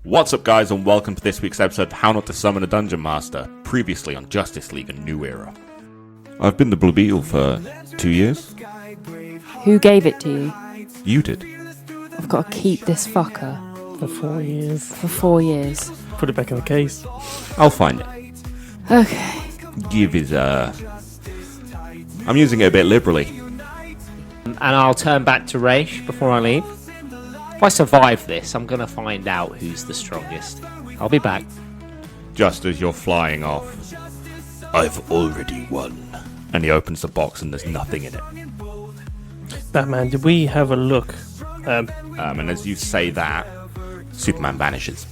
What's up, guys, and welcome to this week's episode of How Not to Summon a Dungeon Master, previously on Justice League: A New Era. I've been the Blue Beetle for 2 years. Who gave it to you? You did. I've got to keep this fucker. For 4 years. For 4 years. Put it back in the case. I'll find it. Okay. Give his, I'm using it a bit liberally. And I'll turn back to Raish before I leave. If I survive this, I'm going to find out who's the strongest. I'll be back. Just as you're flying off, I've already won. And he opens the box and there's nothing in it. Batman, did we have a look? And as you say that, Superman vanishes.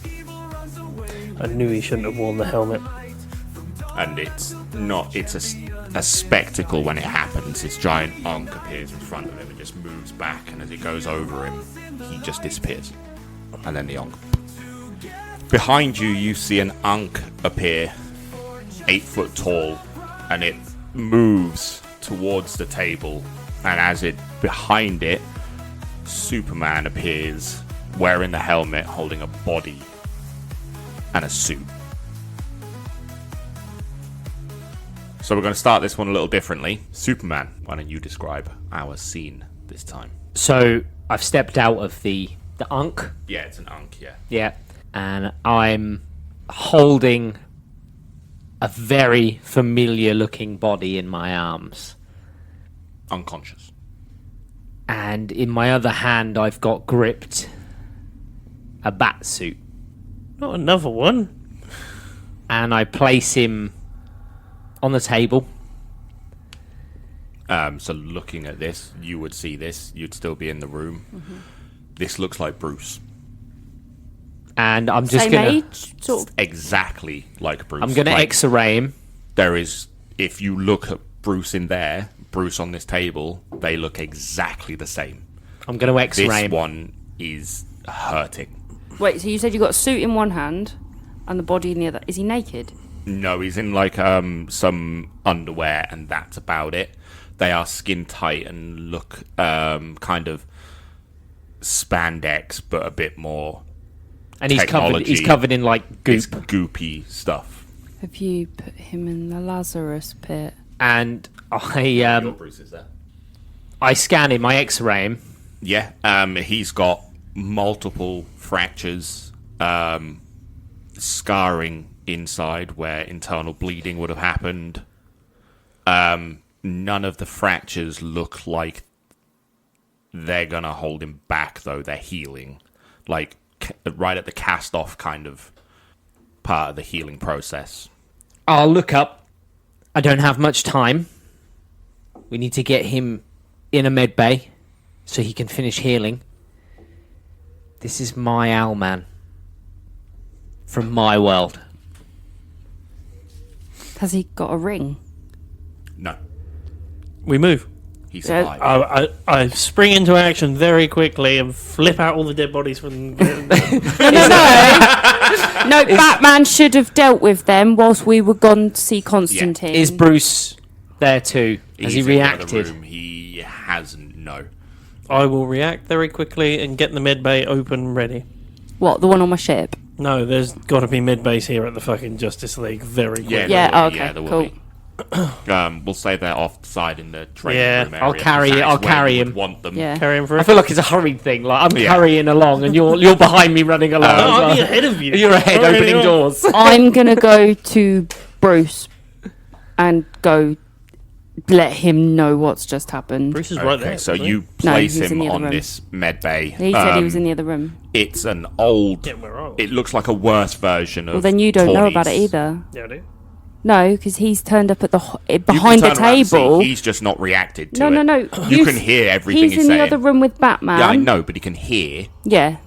I knew he shouldn't have worn the helmet. And it's a spectacle when it happens. This giant Ankh appears in front of him and just moves back, and as it goes over him, he just disappears. And then the Ankh. Behind you, you see an Ankh appear, 8 foot tall, and it moves towards the table, and as it behind it, Superman appears wearing the helmet, holding a body and a suit. So we're going to start this one a little differently. Superman, why don't you describe our scene this time? So I've stepped out of the Ankh. Yeah, it's an Ankh, yeah. Yeah. And I'm holding a very familiar looking body in my arms. Unconscious. And in my other hand, I've got gripped a bat suit. Not another one. And I place him on the table. So looking at this, you would see this. You'd still be in the room. Mm-hmm. This looks like Bruce. And I'm just Same gonna age, sort of. Exactly like Bruce. I'm gonna X-ray him. There is, if you look at Bruce in there, Bruce on this table, they look exactly the same. I'm gonna X-ray This him. one is hurting. Wait, so you said you got a suit in one hand and the body in the other. Is he naked? No, he's in like some underwear, and that's about it. They are skin tight and look kind of spandex, but a bit more. And he's covered in like goop. It's goopy stuff. Have you put him in the Lazarus pit? And Bruce is there. I scan him, I X-ray him. Yeah, he's got multiple fractures, scarring inside where internal bleeding would have happened. None of the fractures look like they're gonna hold him back, though. They're healing, like right at the cast-off kind of part of the healing process. I'll look up. I don't have much time. We need to get him in a med bay so he can finish healing. This is my Owlman from my world. Has he got a ring? No, We move. he survived. I spring into action very quickly and flip out all the dead bodies from... No, Batman should have dealt with them whilst we were gone to see Constantine. Is Bruce there too? Has he He's in the other reacted? room. He hasn't. No. I will react very quickly and get the med bay open ready. What, the one on my ship? No, there's got to be med bays here at the fucking Justice League very quickly. Yeah, Yeah, there will be, okay, there will cool. be. We'll say they're offside in the training Yeah, room area. I'll carry it. I'll carry him. Want them. Yeah. Carry him for I feel like it's a hurried thing. Like I'm Yeah. carrying along, and you're behind me running along. I'll be ahead of you. You're ahead, Carry opening on. doors. I'm going to go to Bruce and go let him know what's just happened. Bruce is right there. So isn't he? you No, place he's in him the other on room. this med bay. He said he was in the other room. It's an old. Yeah, where are we? It looks like a worse version of. Well, then you don't know about it Tawny's. either. Yeah, I do. No, because he's turned up at the You behind the can turn around and see table. He's just not reacted to No, it. no, no. You can hear everything He's in saying. the other room with Batman. Yeah, I know, but he can hear. Yeah.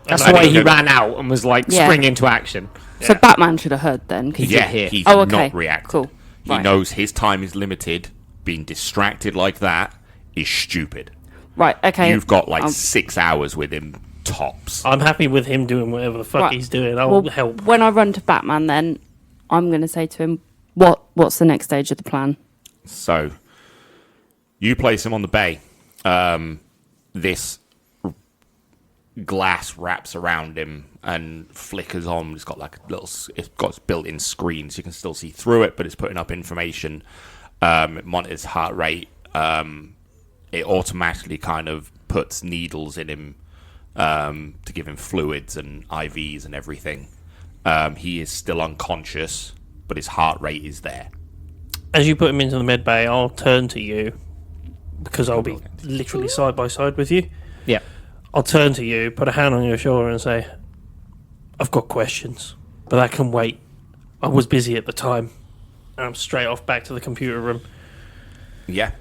That's I why mean, he no- ran out and was like Yeah. spring into action. So Batman should have heard then. 'cause Yeah, hear. he's Oh, okay. not reacted. Cool. He Right. knows his time is limited. Being distracted like that is stupid. Right, okay. You've got like Um, 6 hours with him tops. I'm happy with him doing whatever the fuck Right. he's doing. I'll well, help. When I run to Batman then, I'm going to say to him, what's the next stage of the plan? So you place him on the bay. This glass wraps around him and flickers on. It's got like a little, it's got built-in screens. You can still see through it, but it's putting up information. It monitors heart rate. It automatically kind of puts needles in him to give him fluids and IVs and everything. He is still unconscious, but his heart rate is there. As you put him into the med bay, I'll turn to you because I'll be literally side by side with you. Yeah. I'll turn to you, put a hand on your shoulder and say, I've got questions, but that can wait. I was busy at the time. And I'm straight off back to the computer room. Yeah.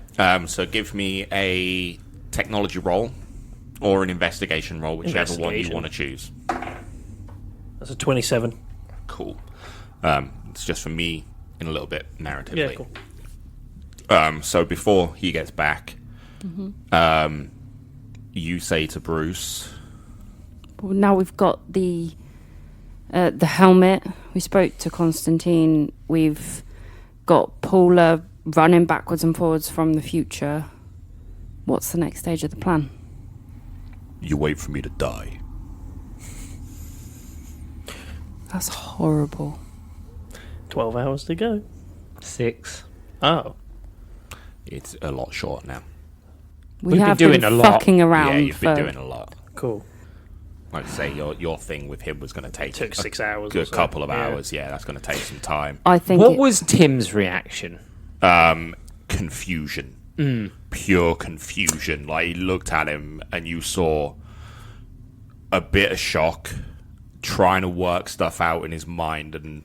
So give me a technology roll or an investigation roll, whichever one you want to choose. That's a 27. Cool. It's just for me in a little bit narratively. Yeah, cool. So before he gets back, you say to Bruce, Well, now we've got the helmet. We spoke to Constantine. We've got Paula running backwards and forwards from the future. What's the next stage of the plan? you wait for me to die. That's horrible. 12 hours to go. 6. Oh. It's a lot short now. We've been doing a lot. fucking around. Yeah, you've been for- doing a lot. Cool. Like I say, your thing with him was going to take Took 6 hours. a good or so. couple of Yeah. hours. Yeah, that's going to take some time. I think. What was Tim's reaction? Confusion. Pure confusion. Like, he looked at him and you saw a bit of shock, trying to work stuff out in his mind and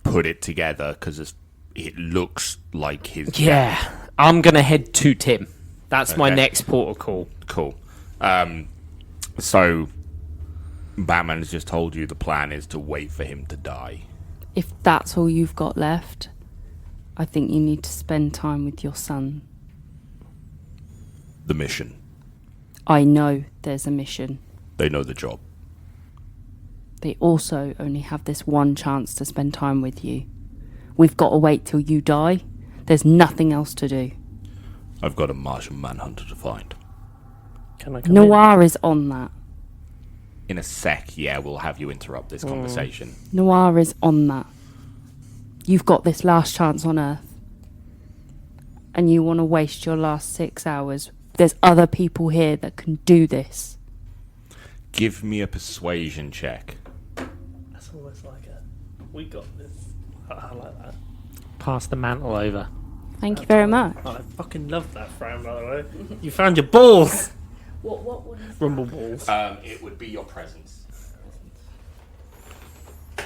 put it together, because it looks like his... Yeah, I'm going to head to Tim. That's my Okay. next port of call. Cool. So, Batman has just told you the plan is to wait for him to die. If that's all you've got left, I think you need to spend time with your son. The mission. I know there's a mission. They know the job. They also only have this one chance to spend time with you. We've got to wait till you die. There's nothing else to do. I've got a Martian manhunter to find. Can I come in? Noir is on that. In a sec, yeah, we'll have you interrupt this conversation. Noir is on that. You've got this last chance on Earth. And you want to waste your last 6 hours. There's other people here that can do this. Give me a persuasion check. That's almost like a... We got this. I like that. Pass the mantle over. Thank you very much. Oh, I fucking love that, Fran, by the way. You found your balls! What was Rumble balls. It would be your presence.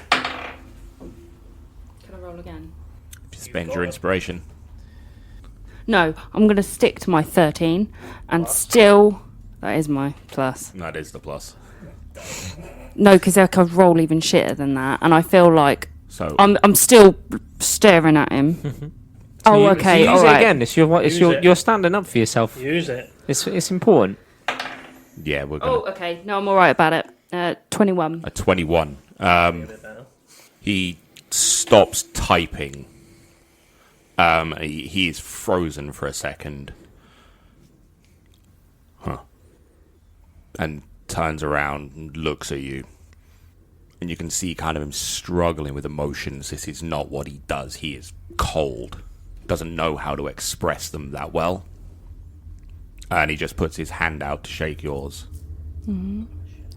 Can I roll again? Spend your inspiration. No, I'm going to stick to my 13 and still... That is my plus. That is the plus. No, because I could roll even shitter than that. And I feel like So I'm still staring at him. Oh, okay, So use all it right. again. Use it. You're standing up for yourself. Use it. It's important. yeah, we're gonna Oh, okay. No, I'm all right about it. 21. a 21. He stops typing. He is frozen for a second. And turns around and looks at you. And you can see kind of him struggling with emotions. This is not what he does. He is cold. Doesn't know how to express them that well. And he just puts his hand out to shake yours.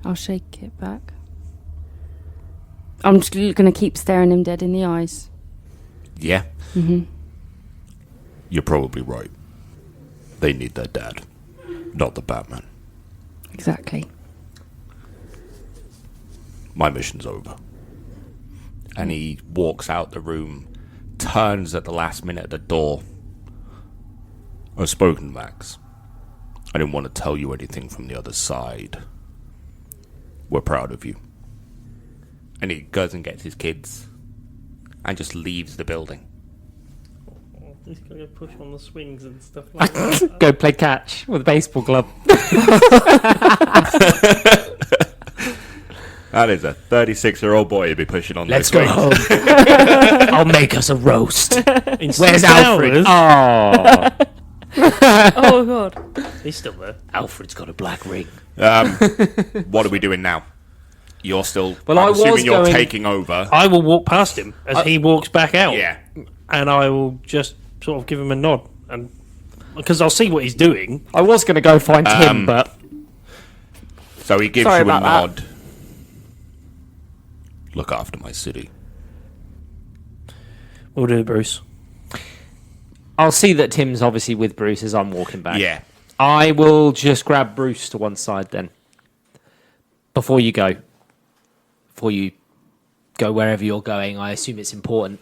I'll shake it back. I'm just going to keep staring him dead in the eyes. Yeah? You're probably right. They need their dad, not the Batman. Exactly. My mission's over. And he walks out the room, turns at the last minute at the door. I've spoken to Max. I didn't want to tell you anything from the other side. We're proud of you. And he goes and gets his kids and just leaves the building. He's going to push on the swings and stuff like that. Go play catch with a baseball glove. That is a 36-year-old boy to be pushing on Let's those go swings. home. I'll make us a roast. In Where's 6 Alfred? hours, Oh, Oh god. He's still there. Alfred's got a black ring. What are we doing now? You're still. Well, I'm I was assuming you're going- taking over. I will walk past him as he walks back out. Yeah. And I will just sort of give him a nod. And because I'll see what he's doing. I was going to go find Tim, but So he gives Sorry you a about that. nod. Look after my city. We'll do, Bruce. I'll see that Tim's obviously with Bruce as I'm walking back. Yeah. I will just grab Bruce to one side then. Before you go. Before you go wherever you're going, I assume it's important.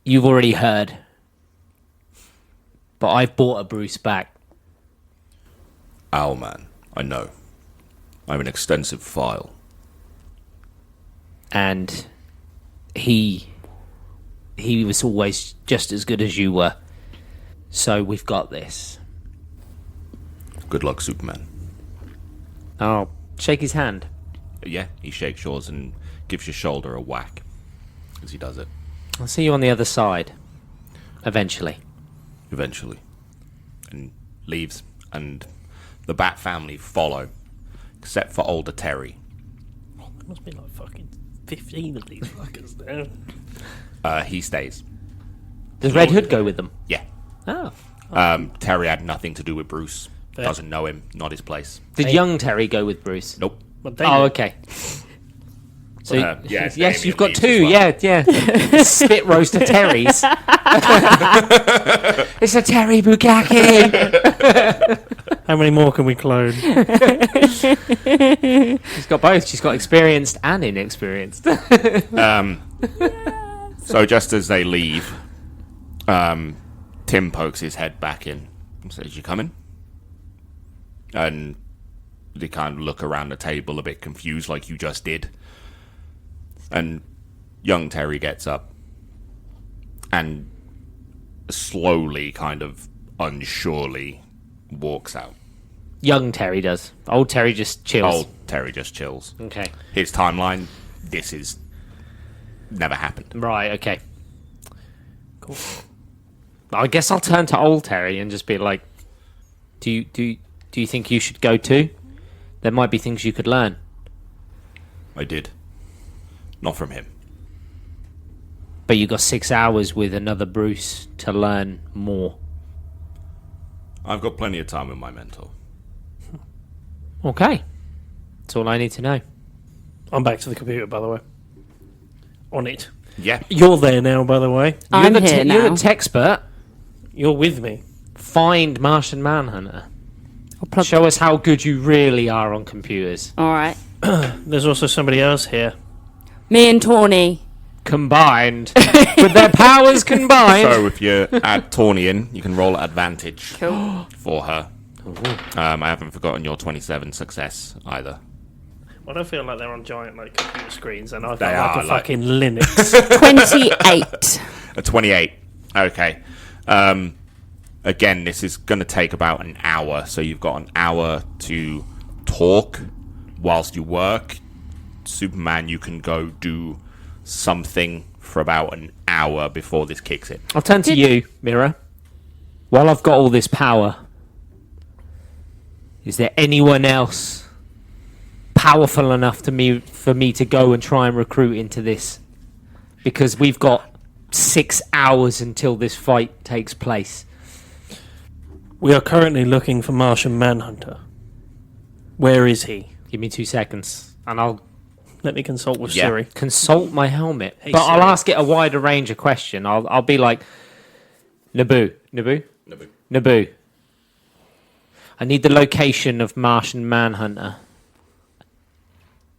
You've already heard. But I've brought a Bruce back. Owlman, I know. I have an extensive file. And he was always just as good as you were. So we've got this. Good luck, Superman. I'll shake his hand. Yeah, he shakes yours and gives your shoulder a whack as he does it. I'll see you on the other side. Eventually. Eventually. And leaves. And the Bat family follow. Except for older Terry. There must be like fucking 15 of these fuckers there. He stays. Does Red Hood go with them? Yeah. Oh. Terry had nothing to do with Bruce. Fair. Doesn't know him. Not his place. Did Hey. young Terry go with Bruce? Nope. But they Oh, okay. So yeah, yes, Damien you've got leaves two. as well. Yeah. Spit roast of Terry's. It's a Terry Bukaki. How many more can we clone? She's got both. She's got experienced and inexperienced. So just as they leave, Tim pokes his head back in and says, "You coming?" And they kind of look around the table a bit confused like you just did. And young Terry gets up and slowly, kind of unsurely, walks out. Young Terry does. Old Terry just chills. Old Terry just chills. Okay. His timeline, this is never happened. Right. Okay. Cool. I guess I'll turn to old Terry and just be like, "Do you think you should go too? There might be things you could learn." I did. Not from him. But you got 6 hours with another Bruce to learn more. I've got plenty of time with my mentor. Okay. That's all I need to know. I'm back to the computer, by the way. On it. Yeah. You're there now, by the way. I'm you're the here You're now. the techspert. You're with me. Find Martian Manhunter. I'll plug- Show us how good you really are on computers. All right. There's also somebody else here. Me and Tawny. Combined. With their powers combined. So if you add Tawny in, you can roll at advantage Cool. for her. I haven't forgotten your 27 success either. I don't feel like they're on giant like computer screens, and I feel They like are, a like- fucking Linux. 28. A 28. Okay. Again, this is going to take about an hour, so you've got an hour to talk whilst you work. Superman, you can go do something for about an hour before this kicks in. I'll turn to you, Mira. While I've got all this power, is there anyone else powerful enough for me to go and try and recruit into this? Because we've got 6 hours until this fight takes place. We are currently looking for Martian Manhunter. Where is he? Give me 2 seconds, and I'll Let me consult with Yeah. Siri. consult my helmet. Hey, but I'll Siri. ask it a wider range of question. I'll be like, Naboo. I need the location of Martian Manhunter.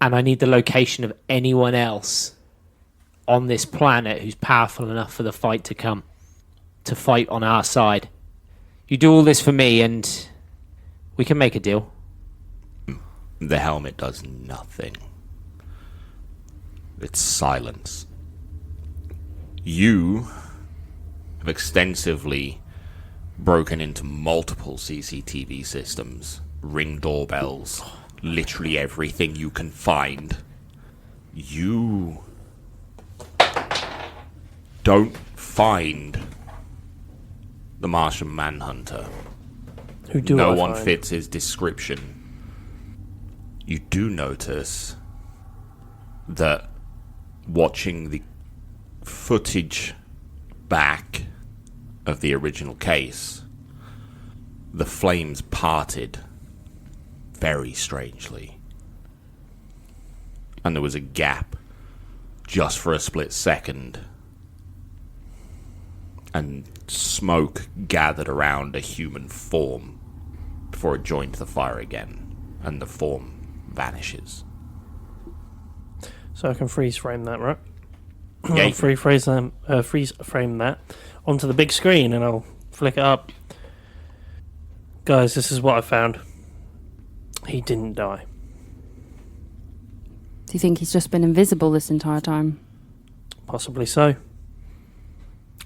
And I need the location of anyone else on this planet who's powerful enough for the fight to come. To fight on our side. You do all this for me and we can make a deal. The helmet does nothing. It's silence. You have extensively broken into multiple CCTV systems, ring doorbells, literally everything you can find. You don't find the Martian Manhunter. Who do no I one find? fits his description. You do notice that watching the footage back of the original case, the flames parted very strangely. And there was a gap just for a split second. And smoke gathered around a human form before it joined the fire again. And the form vanishes. So I can freeze frame that, right? Yeah, I'll freeze frame that onto the big screen and I'll flick it up. Guys, this is what I found. He didn't die. Do you think he's just been invisible this entire time? Possibly so.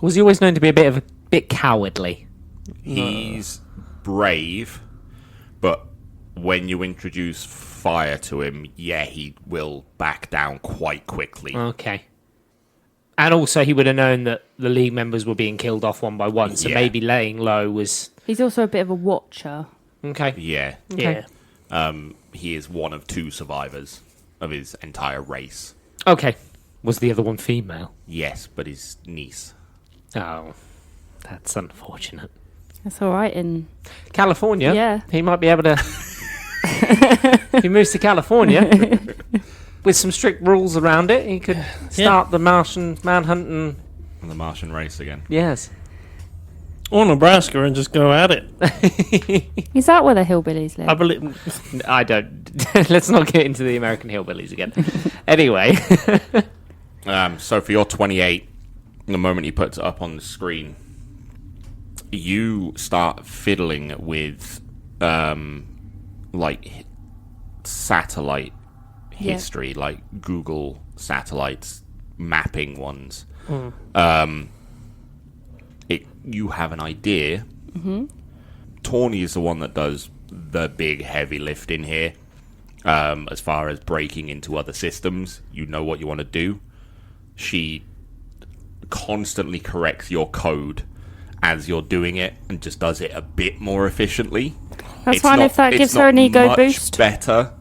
Was he always known to be a bit cowardly? He's brave, but when you introduce fire to him, yeah, he will back down quite quickly. Okay. And also, he would have known that the League members were being killed off one by one, so Yeah. maybe laying low was... He's also a bit of a watcher. Okay. Yeah. Yeah. He is one of 2 survivors of his entire race. Okay. Was the other one female? Yes, but his niece. Oh, that's unfortunate. That's all right in... California? Yeah. He might be able to... if he moves to California, with some strict rules around it, he could start the Martian manhunting. And the Martian race again. Yes. Or Nebraska and just go at it. Is that where the hillbillies live? I believe. I don't... Let's not get into the American hillbillies again. Anyway. So for your 28, the moment you put it up on the screen, you start fiddling with like satellite history, like Google satellites, mapping ones. You have an idea. Tawny is the one that does the big heavy lifting here. As far as breaking into other systems, you know what you want to do. She constantly corrects your code as you're doing it and just does it a bit more efficiently. That's fine if that gives her an ego much boost. Better.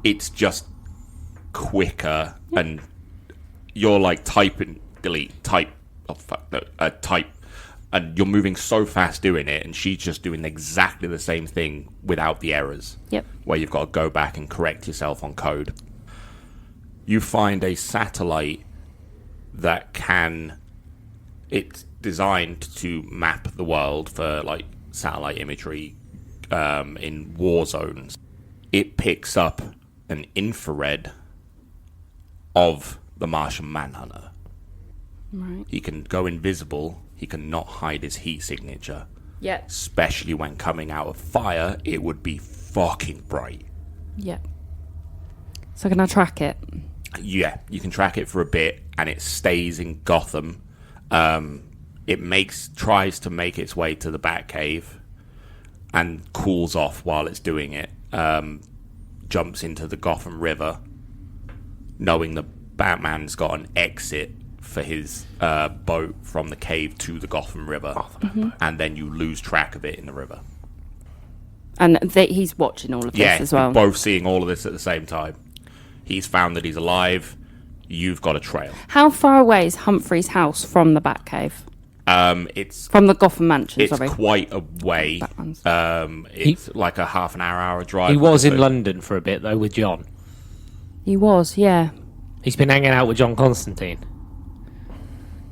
It's just quicker, and you're like typing, delete, type, type, and you're moving so fast doing it, and she's just doing exactly the same thing without the errors. Yep. Where you've got to go back and correct yourself on code. You find a satellite that it's designed to map the world for like satellite imagery in war zones. It picks up an infrared of the Martian Manhunter. Right. He can go invisible. He can not hide his heat signature. Yep. Especially when coming out of fire, it would be fucking bright. Yep. So can I track it? Yeah, you can track it for a bit, and it stays in Gotham. It tries to make its way to the Batcave, and cools off while it's doing it. Jumps into the Gotham River, knowing the Batman's got an exit for his boat from the cave to the Gotham River, and then you lose track of it in the river. And he's watching all of this as well. You're both seeing all of this at the same time. He's found that he's alive. You've got a trail. How far away is Humphrey's house from the Batcave? It's From the Gotham Mansion, it's sorry. quite a way. Batman's. It's like a half an hour drive. He was in So- London for a bit, though, with John. He was, yeah. He's been hanging out with John Constantine.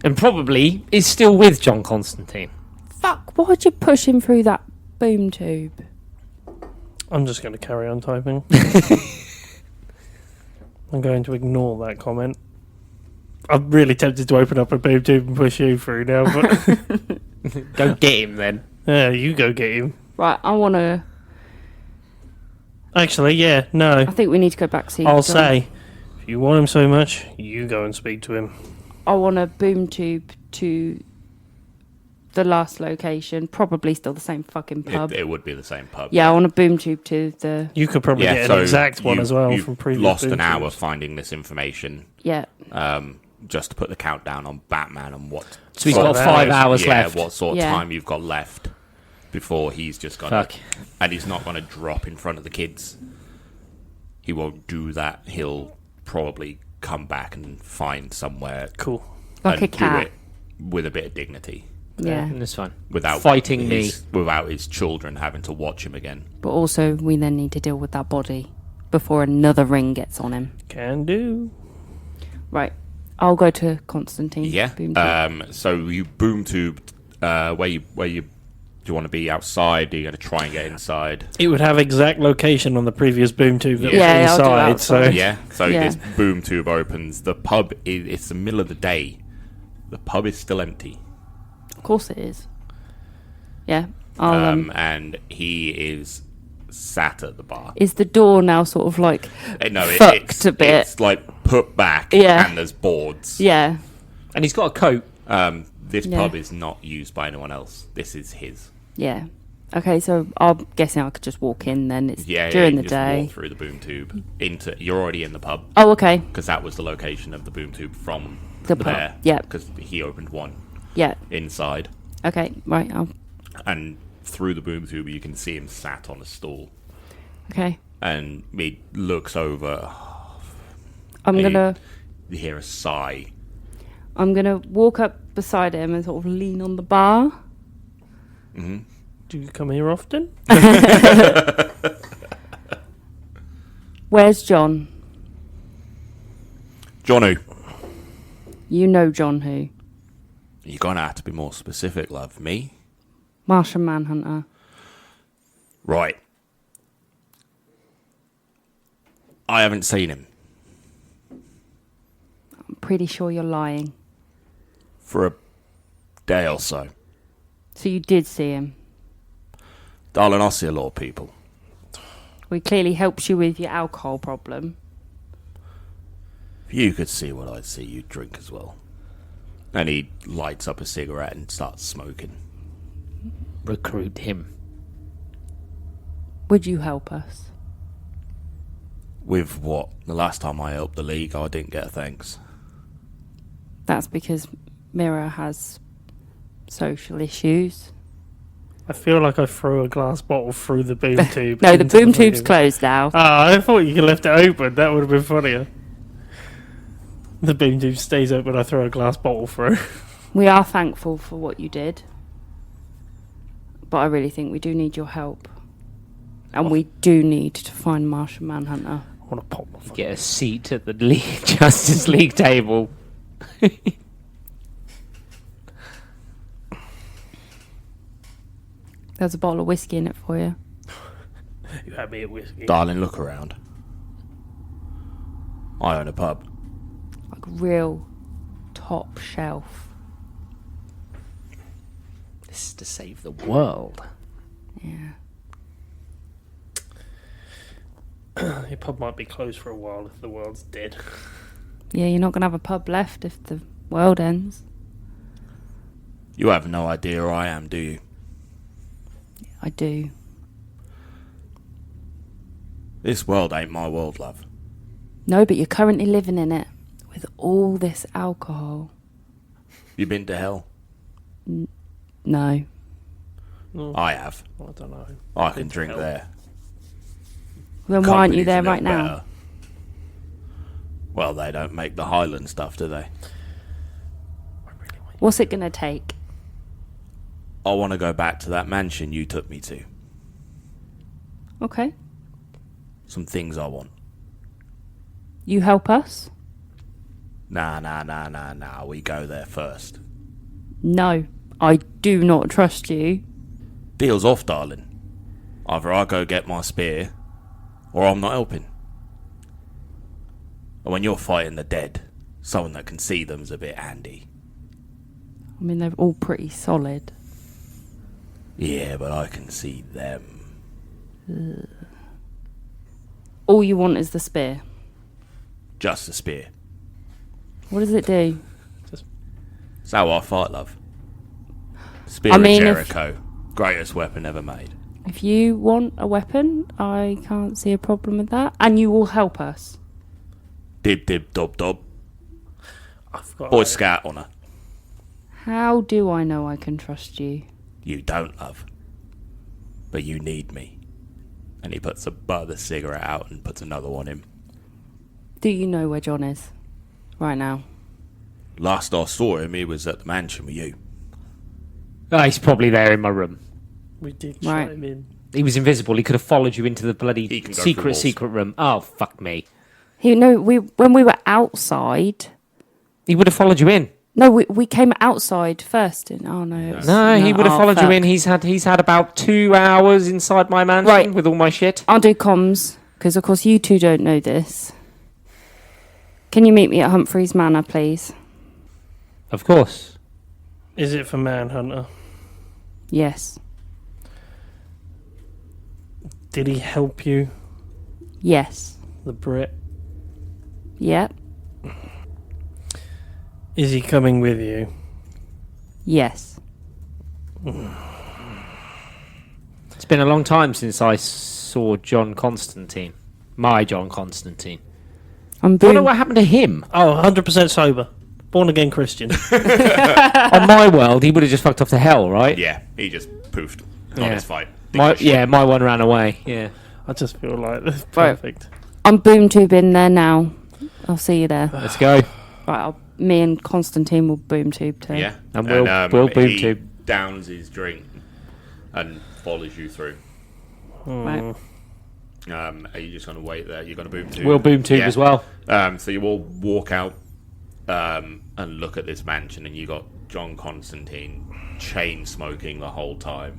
And probably is still with John Constantine. Fuck, why'd you push him through that boom tube? I'm just going to carry on typing. I'm going to ignore that comment. I'm really tempted to open up a boob tube and push you through now, but Go get him, then. yeah, you go get him. Right, I want to... Actually, yeah, no. I think we need to go back to I'll John. say, if you want him so much, you go and speak to him. I want a boom tube to the last location. Probably still the same fucking pub. It would be the same pub. Yeah, I want a boom tube to the... You could probably get an exact one as well you've from previous lost boom an hour tubes. finding this information. Yeah. just to put the countdown on Batman and what. So he's got 5 hours left. What sort of Yeah. time you've got left before he's just gonna. Fuck. And he's not gonna drop in front of the kids. He won't do that. He'll probably come back and find somewhere Cool. Like and a cat. do it with a bit of dignity. Yeah. That's fine. Without Fighting without his children having to watch him again. But also, we then need to deal with that body before another ring gets on him. Can do. Right. I'll go to Constantine. Yeah. Boom tube. So you boom tube. Where you do you want to be outside? Are you going to try and get inside? It would have exact location on the previous boom tube that Yeah, was I'll do inside. outside. So Yeah. So Yeah. this boom tube opens. The pub is. It's the middle of the day. The pub is still empty. Of course it is. Yeah. I'll, And he is sat at the bar. is the door now sort of like No, fucked a bit? It's like put back. Yeah. And there's boards. Yeah. And he's got a coat. This Yeah. pub is not used by anyone else. This is his. Yeah. Okay, so I'm guessing I could just walk in then. It's Yeah. during you the just day. walk through the boom tube into. You're already in the pub Oh, okay. because that was the location of the boom tube from The pub. there. Yeah. Because he opened one Yeah. inside, Okay. Right. and through the boom tube you can see him sat on a stool, Okay. and he looks over. I'm Hey. gonna You hear a sigh. walk up beside him and sort of lean on the bar. do you come here often? Where's John? John, who? You know John who? You're gonna have to be more specific, love. Me? Martian Manhunter. Right. I haven't seen him I'm pretty sure you're lying. for a day or so. So you did see him. Darling, I see a lot of people. We clearly helps you with your alcohol problem. If you could see what I'd see, you'd drink as well. And he lights up a cigarette and starts smoking. Recruit him. Would you help us? With what? The last time I helped the league, I didn't get a thanks. That's because Mira has social issues. I feel like I threw a glass bottle through the boom tube. No, the into boom tube's fucking- closed now. I thought you could left it open. That would have been funnier. The boom tube stays open. I throw a glass bottle through. We are thankful for what you did. But I really think we do need your help. And we do need to find Martian Manhunter. I want to pop my fucking... Get a seat at the Justice League table. There's a bottle of whiskey in it for you. You had me at whiskey. Darling, look around. I own a pub. Like real top shelf. This is to save the world. Yeah. Your pub might be closed for a while if the world's dead. Yeah, you're not going to have a pub left if the world ends. You have no idea who I am, do you? I do. This world ain't my world, love. No, but you're currently living in it with all this alcohol. You been to hell? No. I have. I don't know. I can Been to drink hell. there. Then why aren't you Company's there a little right now? better. Well, they don't make the Highland stuff, do they? What's it going to take? I want to go back to that mansion you took me to. Okay. Some things I want. You help us? Nah. We go there first. No. I do not trust you. Deal's off, darling. Either I go get my spear, or I'm not helping. And when you're fighting the dead, someone that can see them's a bit handy. I mean, they're all pretty solid. Yeah, but I can see them. All you want is the spear. Just a spear. What does it do? That's how I fight, love. Spear I of mean, if- Jericho. Greatest weapon ever made. If you want a weapon, I can't see a problem with that. And you will help us. Dib, dob. Boy Scout honour. How do I know I can trust you? You don't, love. But you need me. And he puts the cigarette out and puts another one in. Do you know where John is right now? Last I saw him, he was at the mansion with you. Oh, he's probably there in my room. We did Right. shut him in. He was invisible. He could have followed you into the He bloody can go through walls. secret room. Oh, fuck me. When we were outside. He would have followed you in. No, we came outside first. Oh no! it was- No, he would have followed you fuck. in. He's had about 2 hours inside my mansion Right. with all my shit. I'll do comms because, of course, you two don't know this. Can you meet me at Humphrey's Manor, please? Of course. Is it for Manhunter? Yes. Did he help you, Yes. the Brit? Yep. Is he coming with you? Yes. It's been a long time since I saw John Constantine. My John Constantine. I'm I wonder boom. what happened to him. Oh, 100% sober. Born again Christian. On my world, he would have just fucked off to hell, right? Yeah, he just poofed on Yeah. his fight. My one ran away. Yeah. I just feel like that's perfect. I'm boom tube in there now. I'll see you there. Let's go. Right. Me and Constantine will boom tube too. Yeah. And we'll boom he too. downs his drink and follows you through. Right. Are you just going to wait there? You're going to boom tube? We'll boom tube as well. So you all walk out and look at this mansion, and you got John Constantine chain smoking the whole time.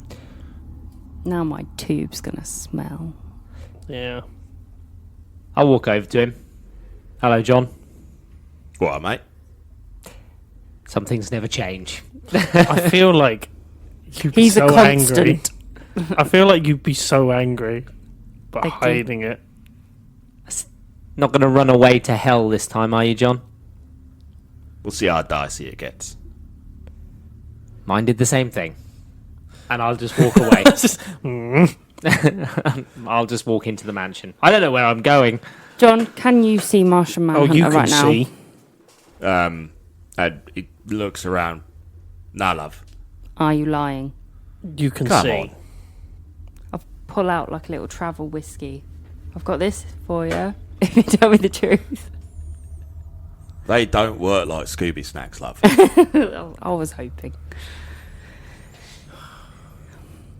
Now my tube's gonna smell. Yeah. I'll walk over to him. Hello, John. What, mate? Some things never change. I feel like you'd be He's so a constant. angry. I feel like you'd be so angry, but Thank you. hiding it. Not going to run away to hell this time, are you, John? We'll see how dicey it gets. Mine did the same thing. And I'll just walk away. I'll just walk into the mansion. I don't know where I'm going. John, can you see Martian Oh, Manhunter you can right now? see. And he looks around. Nah, love. Are you lying? You can Come see. on. I'll pull out like a little travel whiskey. I've got this for you. If you tell me the truth. They don't work like Scooby snacks, love. I was hoping.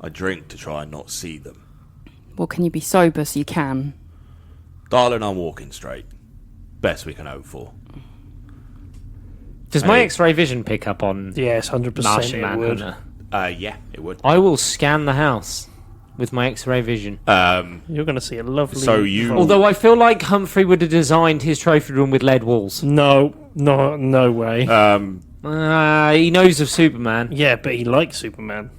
I drink to try and not see them. Well, can you be sober so you can? Darling, I'm walking straight. Best we can hope for. Does my Hey. X-ray vision pick up on Yes, 100% Martian it would. Manhunter? Yeah, it would. I will scan the house with my X-ray vision. You're going to see a lovely... So you- Although I feel like Humphrey would have designed his trophy room with lead walls. No way. He knows of Superman. Yeah, but he likes Superman.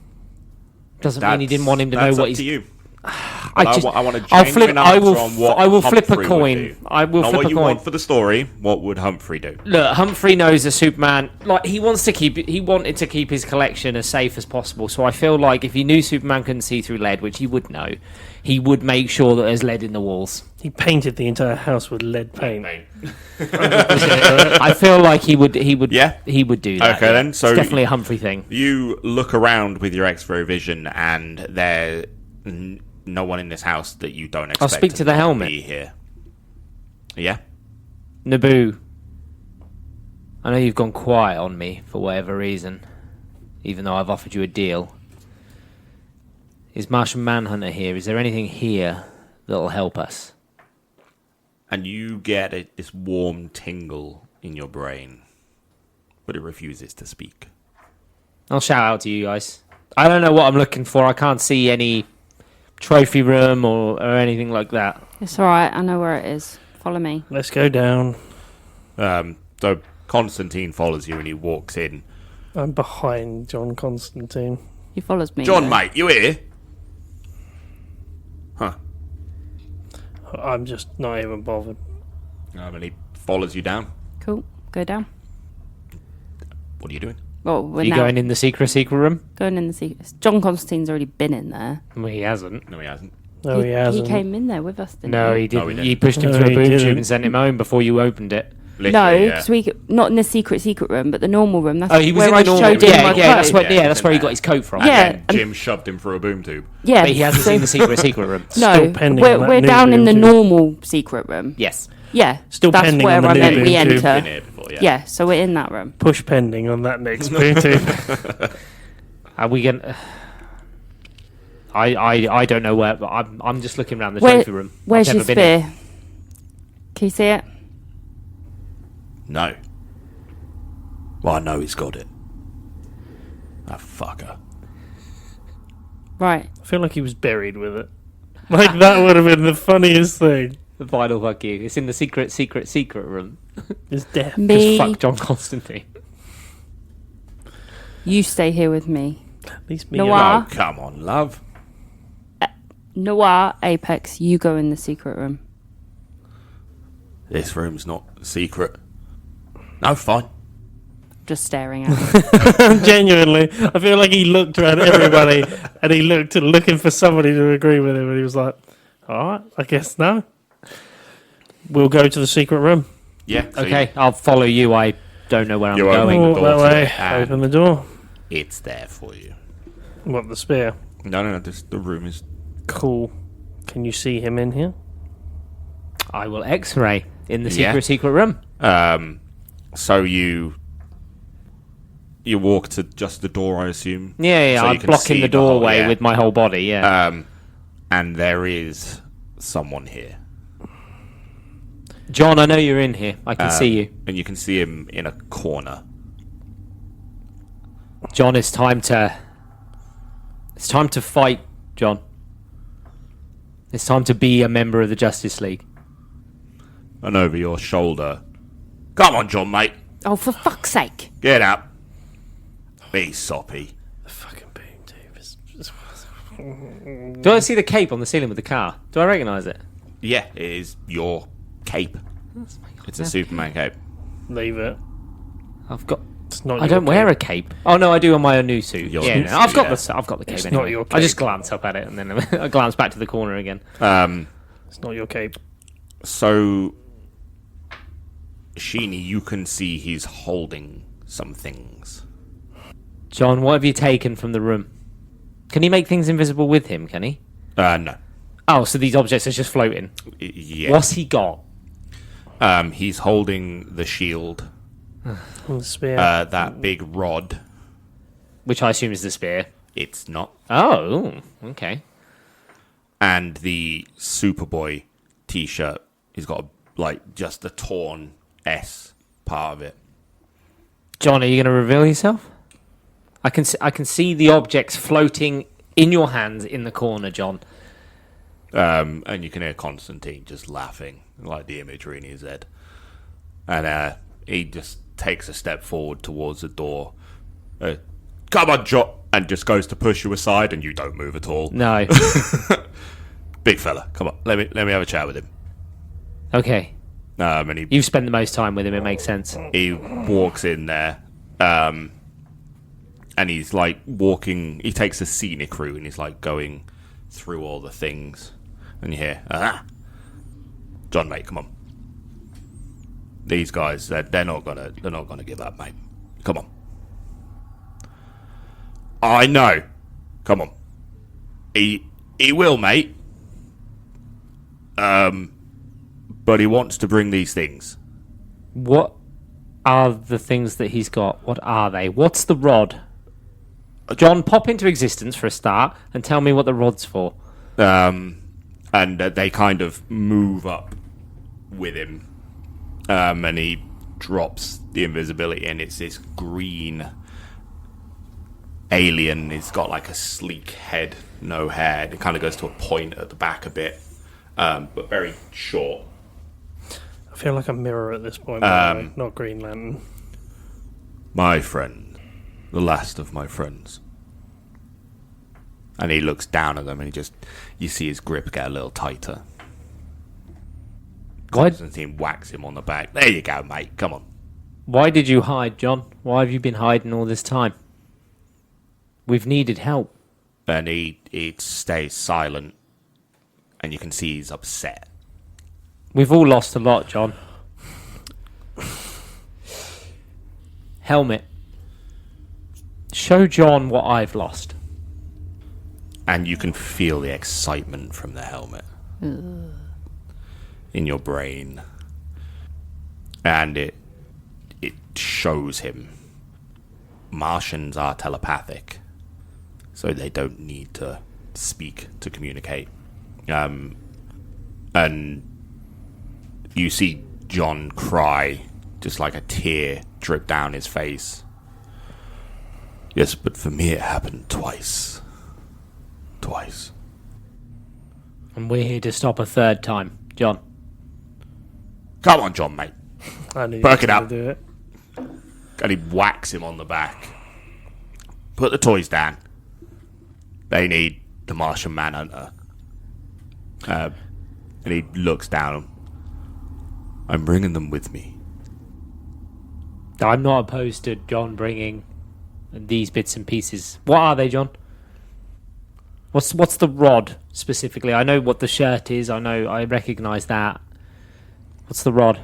Doesn't mean he didn't want him to know that's what up he's. to you. I But just, I want a I'll genuine flip. I will. answer on what I will flip a Humphrey would coin. do. I will Not flip what a you coin. want for the story. What would Humphrey do? Look, Humphrey knows that Superman. Like he wants to keep. He wanted to keep his collection as safe as possible. So I feel like if he knew Superman couldn't see through lead, which he would know, he would make sure that there's lead in the walls. He painted the entire house with lead paint. I feel like he would. He would. Yeah? He would do that. Okay, yeah. then, so- it's definitely a Humphrey thing. You look around with your X-ray vision, and there's no one in this house that you don't expect. speak to the not helmet. Be here. Yeah. Naboo, I know you've gone quiet on me for whatever reason, even though I've offered you a deal. Is Martian Manhunter here? Is there anything here that'll help us? And you get this warm tingle in your brain, but it refuses to speak. I'll shout out to you guys. I don't know what I'm looking for. I can't see any trophy room or anything like that. It's alright, I know where it is. Follow me. Let's go down. So Constantine follows you, and he walks in. I'm behind John Constantine. He follows me. John, though. mate, you here? Huh. I'm just not even bothered. And he follows you down. Cool. Go down. What are you doing? Well, we're You now going in the secret room? going in the secret. John Constantine's already been in there. Well, he hasn't. No, he hasn't. No, he hasn't. He came in there with us, didn't No, he? he didn't. he didn't. You pushed him No, through a he boom didn't. tube and sent him home before you opened it. Literally, No, because not in the secret room, but the normal room. That's Oh, he was where in I the normal. showed him Yeah, my yeah, that's coat. where. Yeah, that's in where he there. got his coat from. Yeah. And then Jim shoved him through a boom tube. Yeah, But he hasn't seen the secret room. No, Still pending on that we're new down in room the too. normal secret room. Yes. Yeah, Still that's pending where on the I new meant boom we tube. Been enter. here before, Yeah, so we're in that room. Push pending on that next boom tube. Are we gonna? I don't know where, but I'm just looking around the Where- trophy room. Where's I've your never been in. spear? Can you see it? No. Well, I know he's got it. That fucker. Right. I feel like he was buried with it. Like, that would have been the funniest thing. The final fuck you. It's in the secret room. Is death. Me, Fuck John Constantine. you stay here with me. At least me. Noir. Oh, come on, love. Noir, Apex, you go in the secret room. This room's not secret. No, fine. Just staring at him. Genuinely, I feel like he looked around at everybody and he looked looking for somebody to agree with him, and he was like, "All right, I guess no. We'll go to the secret room. Yeah. so Okay, I'll follow you. I don't know where I'm You're going. opening the Walk door that to way. it, and Open the door. it's there for you. What, the spear? No. The room is. Cool. Can you see him in here? I will X-ray in the Yeah. secret room. So you walk to just the door, I assume. Yeah, So you I'm can blocking see the whole- doorway yeah. with my whole body. Yeah. And there is someone here. John, I know you're in here. I can see you. And you can see him in a corner. John, it's time to fight, John. It's time to be a member of the Justice League. And over your shoulder. Come on, John, mate. Oh, for fuck's sake. Get up. Be soppy. The fucking boom tube is. Do I see the cape on the ceiling with the car? Do I recognise it? Yeah, it is your cape. It's a Superman cape. Leave it. I've got. It's not. I don't wear a cape. Oh no, I do on my own new suit. Your Yeah, new no, I've suit, got yeah. I've got the cape. It's anyway. not your I just cape. glance up at it and then I glance back to the corner again. It's not your cape. So, Sheeny, you can see he's holding some things. John, what have you taken from the room? Can he make things invisible with him? Can he? No. Oh, so these objects are just floating. Yeah. What's he got? He's holding the shield. And the spear. That big rod. Which I assume is the spear. It's not. Oh, okay. And the Superboy t-shirt. He's got just the torn S part of it. John, are you going to reveal yourself? I can see the objects floating in your hands in the corner, John. And you can hear Constantine just laughing, like the imagery in his head. And he just takes a step forward towards the door. Come on, John! And just goes to push you aside, and you don't move at all. No. Big fella, come on, let me have a chat with him. Okay. And You've spent the most time with him, it makes sense. he walks in there, and he's like walking. He takes a scenic route, and he's like going through all the things. And you hear, John, mate, come on. These guys, they're not gonna give up, mate. Come on. I know. Come on. He will, mate. But he wants to bring these things. What are the things that he's got? What are they? What's the rod? John, pop into existence for a start and tell me what the rod's for. And they kind of move up with him. And he drops the invisibility, and it's this green alien. He's got like a sleek head, no hair. It kind of goes to a point at the back a bit, but very short. I feel like a mirror at this point, by the way, not Green Lantern. My friend, the last of my friends. And he looks down at them, and you see his grip get a little tighter. Why, Constantine whacks him on the back. There you go, mate. Come on. why did you hide, John? Why have you been hiding all this time? We've needed help. And he stays silent, and you can see he's upset. We've all lost a lot, John. Helmet. Show John what I've lost. And you can feel the excitement from the helmet in your brain. And it shows him. Martians are telepathic, so they don't need to speak to communicate. And you see John cry, just like a tear drip down his face. Yes, but for me it happened twice. Twice. And we're here to stop a third time. John. Come on, John, mate. I knew Perk you it up. do it. And he whacks him on the back. Put the toys down. They need the Martian Manhunter. And he looks down. I'm bringing them with me. I'm not opposed to John bringing these bits and pieces. What are they, John? What's the rod specifically? I know what the shirt is. I recognise that. What's the rod?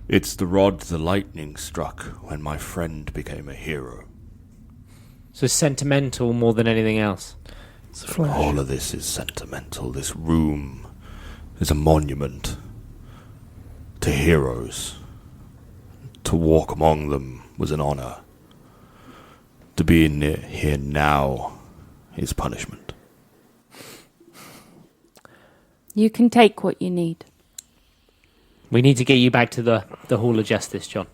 It's the rod the lightning struck when my friend became a hero. So sentimental more than anything else. It's a flash. All of this is sentimental. This room is a monument to heroes. To walk among them was an honor. To be in here now is punishment. You can take what you need. We need to get you back to the Hall of Justice, John.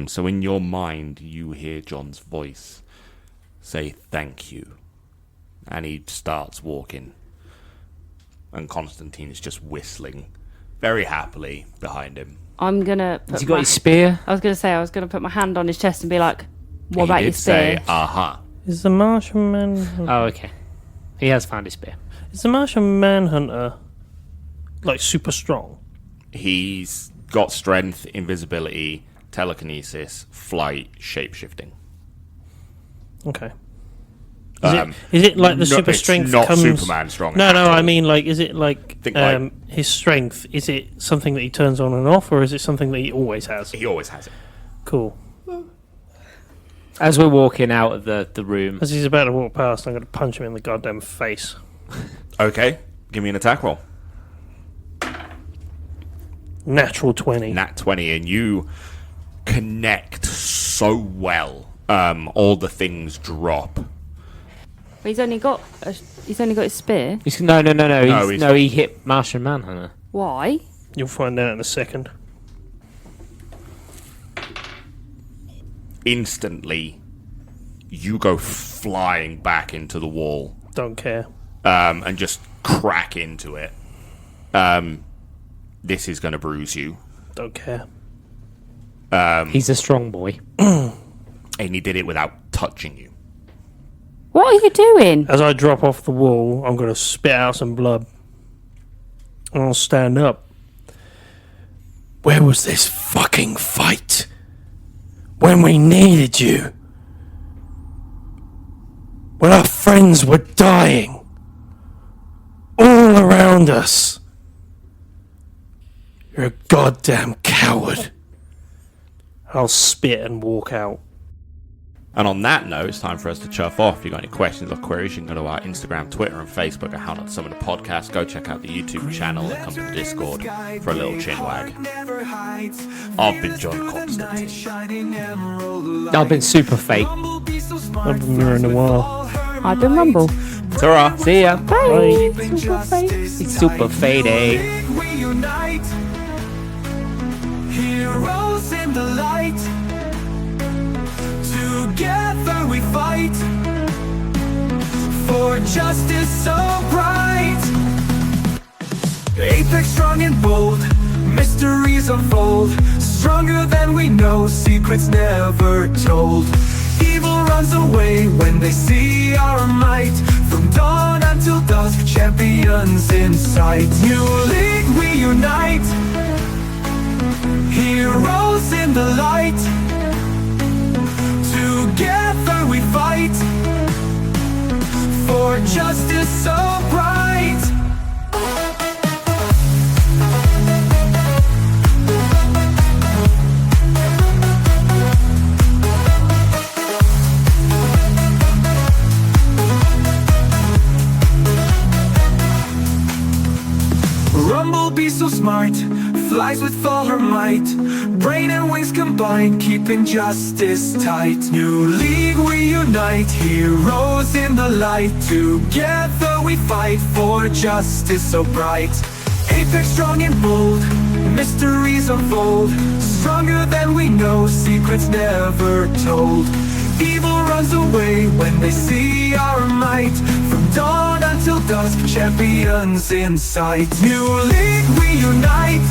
So in your mind, you hear John's voice say thank you. And he starts walking. And Constantine is just whistling very happily behind him. I'm gonna. Has he got his spear? I was gonna put my hand on his chest and be like, "What He about did your spear?" say, aha. Is the Martian Man... Oh, okay. He has found his spear. Is the Martian Manhunter, like, super strong? He's got strength, invisibility, telekinesis, flight, shapeshifting. Okay. Um, Is it like the no, super it's strength not comes... Superman strong. No, at no, all. I mean, like, is it like, Think like- his strength, is it something that he turns on and off, or is it something that he always has? He always has it. Cool. As we're walking out of the room, As he's about to walk past, I'm going to punch him in the goddamn face. Okay, give me an attack roll. Natural 20. Nat 20, and you connect so well. All the things drop. But he's only got his spear. He hit Martian Manhunter. Why? You'll find out in a second. Instantly, you go flying back into the wall. Don't care. And just crack into it. This is going to bruise you. Don't care. He's a strong boy. And he did it without touching you. What are you doing? As I drop off the wall, I'm going to spit out some blood. And I'll stand up. Where was this fucking fight? When we needed you? When our friends were dying? All around us? You're a goddamn coward. I'll spit and walk out. And on that note, it's time for us to chuff off. If you've got any questions or queries, you can go to our Instagram, Twitter, and Facebook at How Not to Summon a Podcast. Go check out the YouTube channel and come to the Discord for a little chin wag. I've been John Constantine. I've been Super Fate. I've been Mirror Noir. I've been Rumble. Ta-ra! See ya. Bye. Bye. Super fate. It's Super Fate, eh? We unite, heroes in the light. Together we fight for justice so bright. Apex strong and bold, mysteries unfold. Stronger than we know, secrets never told. Evil runs away when they see our might. From dawn until dusk, champions in sight. New league we unite, heroes in the light. Together we fight for justice so bright. with all her might. Brain and wings combined, keeping justice tight. New league, we unite, heroes in the light. Together we fight for justice so bright. Apex strong and bold, mysteries unfold. Stronger than we know, secrets never told. Evil runs away when they see our might. From dawn until dusk, champions in sight. New league, we unite,